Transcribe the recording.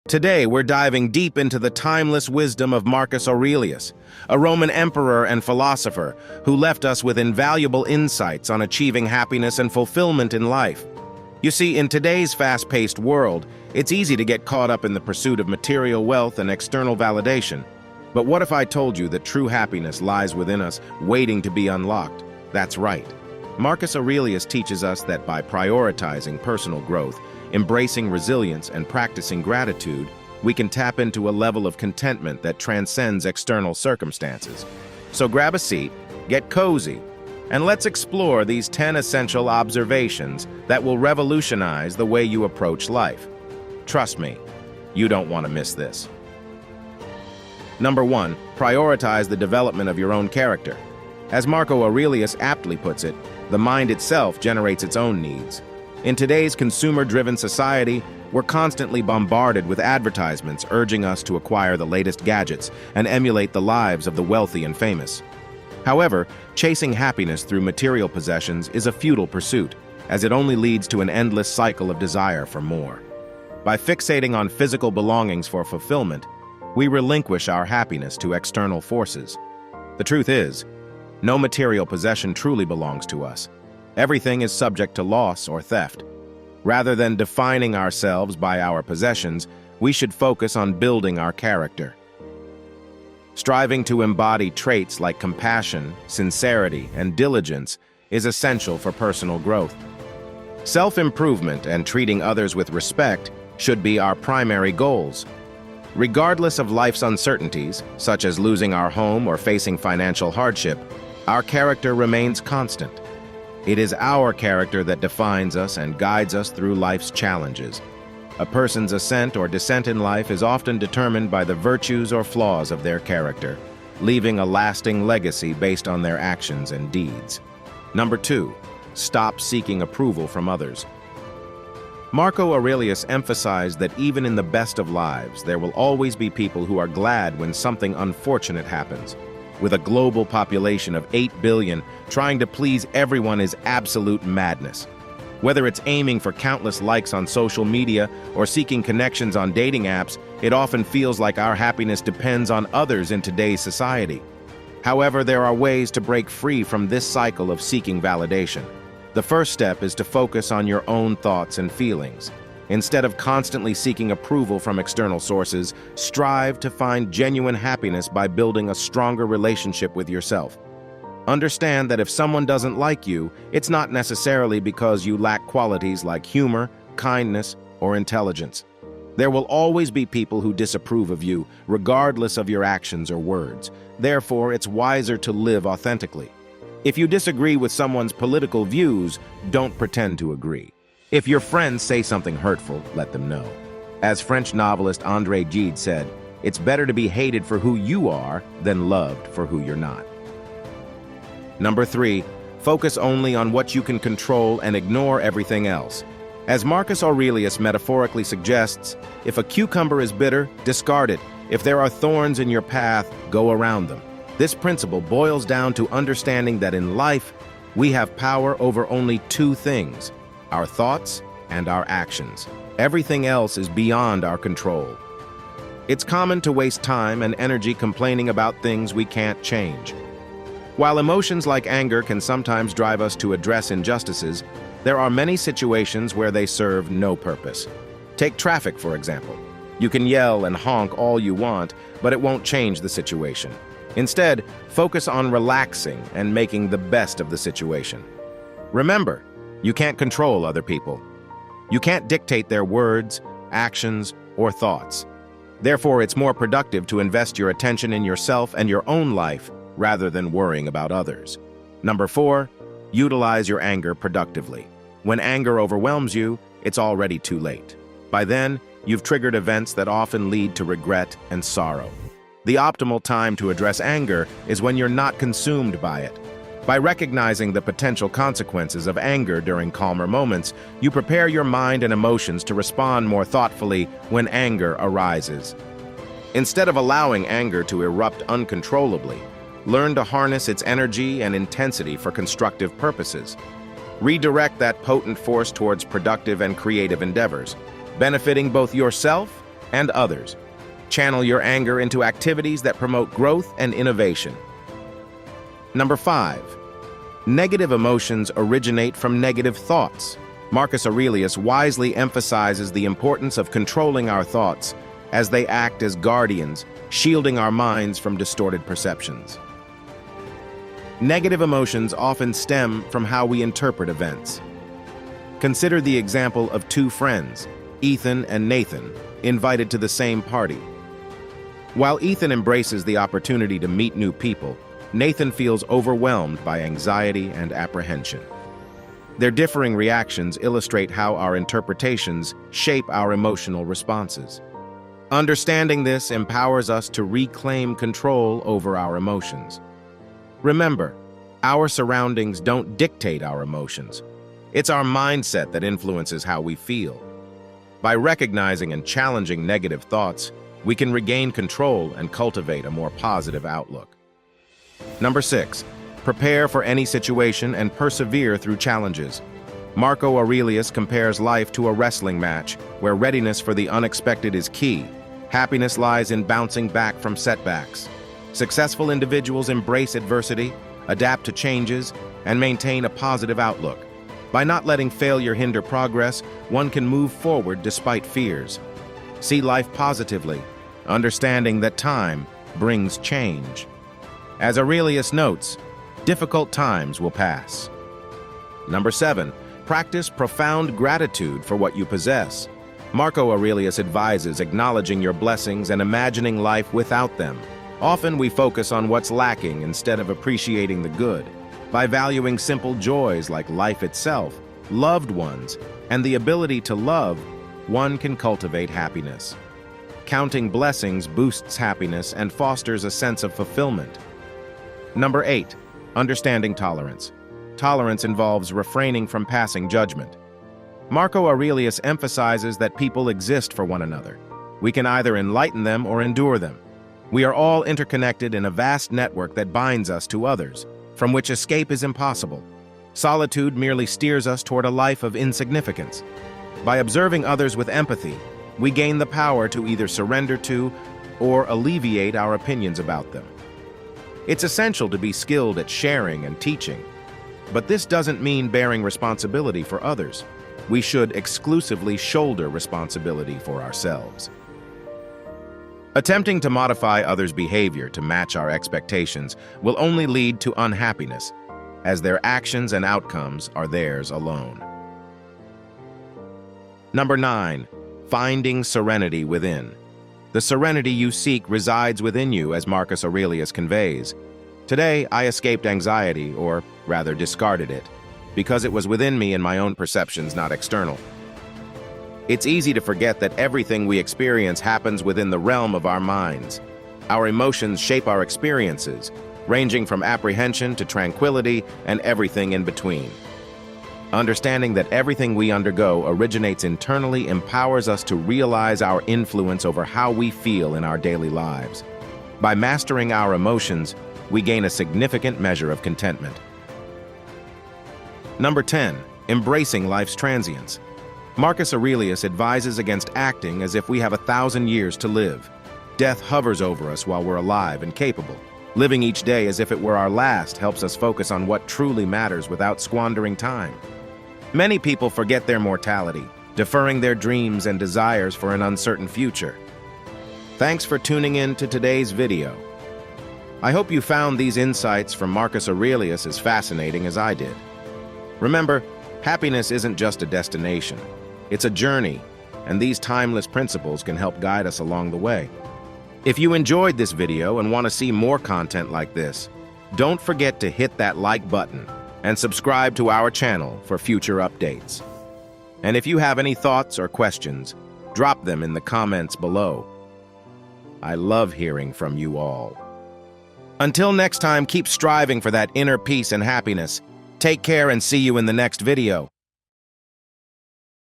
Today, we're diving deep into the timeless wisdom of Marcus Aurelius, a Roman emperor and philosopher who left us with invaluable insights on achieving happiness and fulfillment in life. You see, in today's fast-paced world, it's easy to get caught up in the pursuit of material wealth and external validation. But what if I told you that true happiness lies within us, waiting to be unlocked? That's right. Marcus Aurelius teaches us that by prioritizing personal growth, embracing resilience, and practicing gratitude, we can tap into a level of contentment that transcends external circumstances. So grab a seat, get cozy, and let's explore these 10 essential observations that will revolutionize the way you approach life. Trust me, you don't want to miss this. Number 1, prioritize the development of your own character. As Marco Aurelius aptly puts it, the mind itself generates its own needs. In today's consumer-driven society, we're constantly bombarded with advertisements urging us to acquire the latest gadgets and emulate the lives of the wealthy and famous. However, chasing happiness through material possessions is a futile pursuit, as it only leads to an endless cycle of desire for more. By fixating on physical belongings for fulfillment, we relinquish our happiness to external forces. The truth is, no material possession truly belongs to us. Everything is subject to loss or theft. Rather than defining ourselves by our possessions, we should focus on building our character. Striving to embody traits like compassion, sincerity, and diligence is essential for personal growth. Self-improvement and treating others with respect should be our primary goals. Regardless of life's uncertainties, such as losing our home or facing financial hardship, our character remains constant. It is our character that defines us and guides us through life's challenges. A person's ascent or descent in life is often determined by the virtues or flaws of their character, leaving a lasting legacy based on their actions and deeds. Number 2, stop seeking approval from others. Marco Aurelius emphasized that even in the best of lives, there will always be people who are glad when something unfortunate happens. With a global population of 8 billion, trying to please everyone is absolute madness. Whether it's aiming for countless likes on social media or seeking connections on dating apps, it often feels like our happiness depends on others in today's society. However, there are ways to break free from this cycle of seeking validation. The first step is to focus on your own thoughts and feelings. Instead of constantly seeking approval from external sources, strive to find genuine happiness by building a stronger relationship with yourself. Understand that if someone doesn't like you, it's not necessarily because you lack qualities like humor, kindness, or intelligence. There will always be people who disapprove of you, regardless of your actions or words. Therefore, it's wiser to live authentically. If you disagree with someone's political views, don't pretend to agree. If your friends say something hurtful, let them know. As French novelist André Gide said, it's better to be hated for who you are than loved for who you're not. Number 3, focus only on what you can control and ignore everything else. As Marcus Aurelius metaphorically suggests, if a cucumber is bitter, discard it. If there are thorns in your path, go around them. This principle boils down to understanding that in life, we have power over only 2 things: our thoughts and our actions. Everything else is beyond our control. It's common to waste time and energy complaining about things we can't change. While emotions like anger can sometimes drive us to address injustices, there are many situations where they serve no purpose. Take traffic, for example. You can yell and honk all you want, but it won't change the situation. Instead, focus on relaxing and making the best of the situation. Remember, you can't control other people. You can't dictate their words, actions, or thoughts. Therefore, it's more productive to invest your attention in yourself and your own life rather than worrying about others. Number 4, utilize your anger productively. When anger overwhelms you, it's already too late. By then, you've triggered events that often lead to regret and sorrow. The optimal time to address anger is when you're not consumed by it. By recognizing the potential consequences of anger during calmer moments, you prepare your mind and emotions to respond more thoughtfully when anger arises. Instead of allowing anger to erupt uncontrollably, learn to harness its energy and intensity for constructive purposes. Redirect that potent force towards productive and creative endeavors, benefiting both yourself and others. Channel your anger into activities that promote growth and innovation. Number 5. Negative emotions originate from negative thoughts. Marcus Aurelius wisely emphasizes the importance of controlling our thoughts as they act as guardians, shielding our minds from distorted perceptions. Negative emotions often stem from how we interpret events. Consider the example of two friends, Ethan and Nathan, invited to the same party. While Ethan embraces the opportunity to meet new people, Nathan feels overwhelmed by anxiety and apprehension. Their differing reactions illustrate how our interpretations shape our emotional responses. Understanding this empowers us to reclaim control over our emotions. Remember, our surroundings don't dictate our emotions. It's our mindset that influences how we feel. By recognizing and challenging negative thoughts, we can regain control and cultivate a more positive outlook. Number 6. Prepare for any situation and persevere through challenges. Marco Aurelius compares life to a wrestling match, where readiness for the unexpected is key. Happiness lies in bouncing back from setbacks. Successful individuals embrace adversity, adapt to changes, and maintain a positive outlook. By not letting failure hinder progress, one can move forward despite fears. See life positively, understanding that time brings change. As Aurelius notes, difficult times will pass. Number 7. Practice profound gratitude for what you possess. Marco Aurelius advises acknowledging your blessings and imagining life without them. Often we focus on what's lacking instead of appreciating the good. By valuing simple joys like life itself, loved ones, and the ability to love, one can cultivate happiness. Counting blessings boosts happiness and fosters a sense of fulfillment. Number 8. Understanding tolerance. Tolerance involves refraining from passing judgment. Marco Aurelius emphasizes that people exist for one another. We can either enlighten them or endure them. We are all interconnected in a vast network that binds us to others, from which escape is impossible. Solitude merely steers us toward a life of insignificance. By observing others with empathy, we gain the power to either surrender to or alleviate our opinions about them. It's essential to be skilled at sharing and teaching, but this doesn't mean bearing responsibility for others. We should exclusively shoulder responsibility for ourselves. Attempting to modify others' behavior to match our expectations will only lead to unhappiness, as their actions and outcomes are theirs alone. Number 9. Finding serenity within. The serenity you seek resides within you, as Marcus Aurelius conveys. Today, I escaped anxiety, or rather discarded it, because it was within me and my own perceptions, not external. It's easy to forget that everything we experience happens within the realm of our minds. Our emotions shape our experiences, ranging from apprehension to tranquility and everything in between. Understanding that everything we undergo originates internally empowers us to realize our influence over how we feel in our daily lives. By mastering our emotions, we gain a significant measure of contentment. Number 10. Embracing life's transience. Marcus Aurelius advises against acting as if we have 1,000 years to live. Death hovers over us while we're alive and capable. Living each day as if it were our last helps us focus on what truly matters without squandering time. Many people forget their mortality, deferring their dreams and desires for an uncertain future. Thanks for tuning in to today's video. I hope you found these insights from Marcus Aurelius as fascinating as I did. Remember, happiness isn't just a destination. It's a journey, and these timeless principles can help guide us along the way. If you enjoyed this video and want to see more content like this, don't forget to hit that like button and subscribe to our channel for future updates. And if you have any thoughts or questions, drop them in the comments below. I love hearing from you all. Until next time, keep striving for that inner peace and happiness. Take care and see you in the next video.